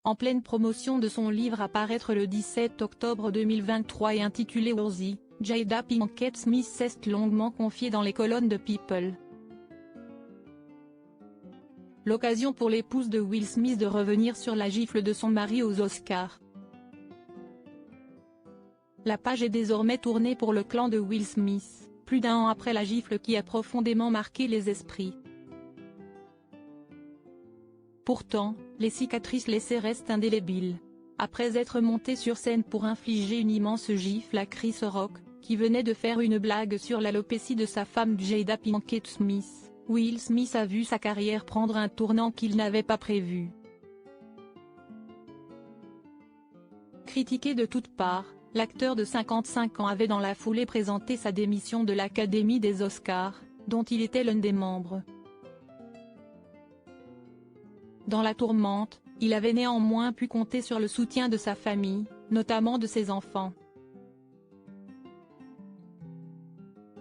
en pleine promotion de son livre à paraître le 17 octobre 2023 et intitulé Worthy, Jada Pinkett Smith s'est longuement confiée dans les colonnes de People. L'occasion pour l'épouse de Will Smith de revenir sur la gifle de son mari aux Oscars. La page est désormais tournée pour le clan de Will Smith, plus d'un an après la gifle qui a profondément marqué les esprits. Pourtant, les cicatrices laissées restent indélébiles. Après être monté sur scène pour infliger une immense gifle à Chris Rock, qui venait de faire une blague sur l'alopécie de sa femme Jada Pinkett Smith, Will Smith a vu sa carrière prendre un tournant qu'il n'avait pas prévu. Critiqué de toutes parts, l'acteur de 55 ans avait dans la foulée présenté sa démission de l'Académie des Oscars, dont il était l'un des membres. Dans la tourmente, il avait néanmoins pu compter sur le soutien de sa famille, notamment de ses enfants.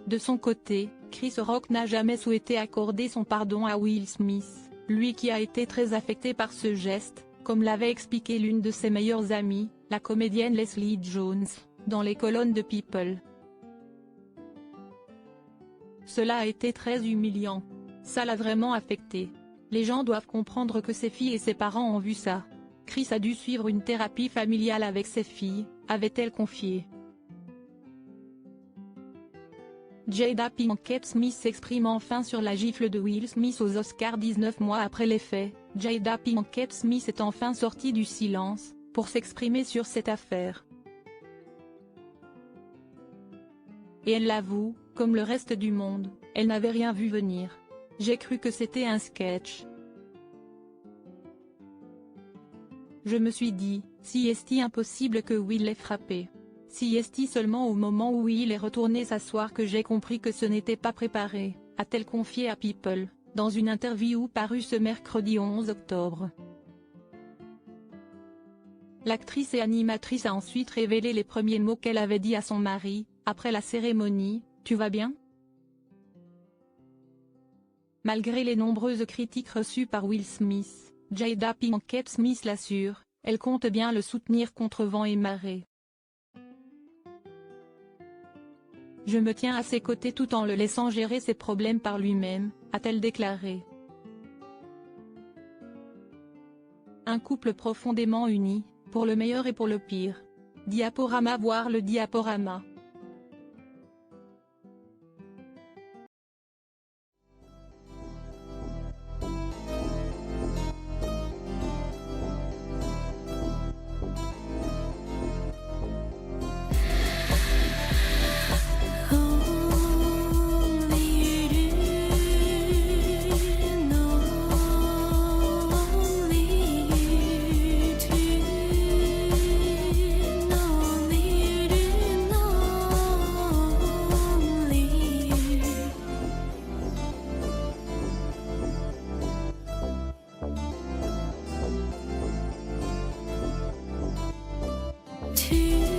De son côté, Chris Rock n'a jamais souhaité accorder son pardon à Will Smith, lui qui a été très affecté par ce geste, comme l'avait expliqué l'une de ses meilleures amies, la comédienne Leslie Jones, dans les colonnes de People. Cela a été très humiliant. Ça l'a vraiment affecté. Les gens doivent comprendre que ses filles et ses parents ont vu ça. Chris a dû suivre une thérapie familiale avec ses filles, avait-elle confié. Jada Pinkett Smith s'exprime enfin sur la gifle de Will Smith aux Oscars 19 mois après les faits. Jada Pinkett Smith est enfin sortie du silence, pour s'exprimer sur cette affaire. Et elle l'avoue, comme le reste du monde, elle n'avait rien vu venir. J'ai cru que c'était un sketch. Je me suis dit, si est-il impossible que Will l'ait frappé. Si est-il seulement au moment où Will est retourné s'asseoir que j'ai compris que ce n'était pas préparé, a-t-elle confié à People, dans une interview parue ce mercredi 11 octobre. L'actrice et animatrice a ensuite révélé les premiers mots qu'elle avait dit à son mari, après la cérémonie: « Tu vas bien ?» Malgré les nombreuses critiques reçues par Will Smith, Jada Pinkett Smith l'assure, elle compte bien le soutenir contre vent et marée. « Je me tiens à ses côtés tout en le laissant gérer ses problèmes par lui-même », a-t-elle déclaré. Un couple profondément uni, pour le meilleur et pour le pire. Diaporama, voir le diaporama. To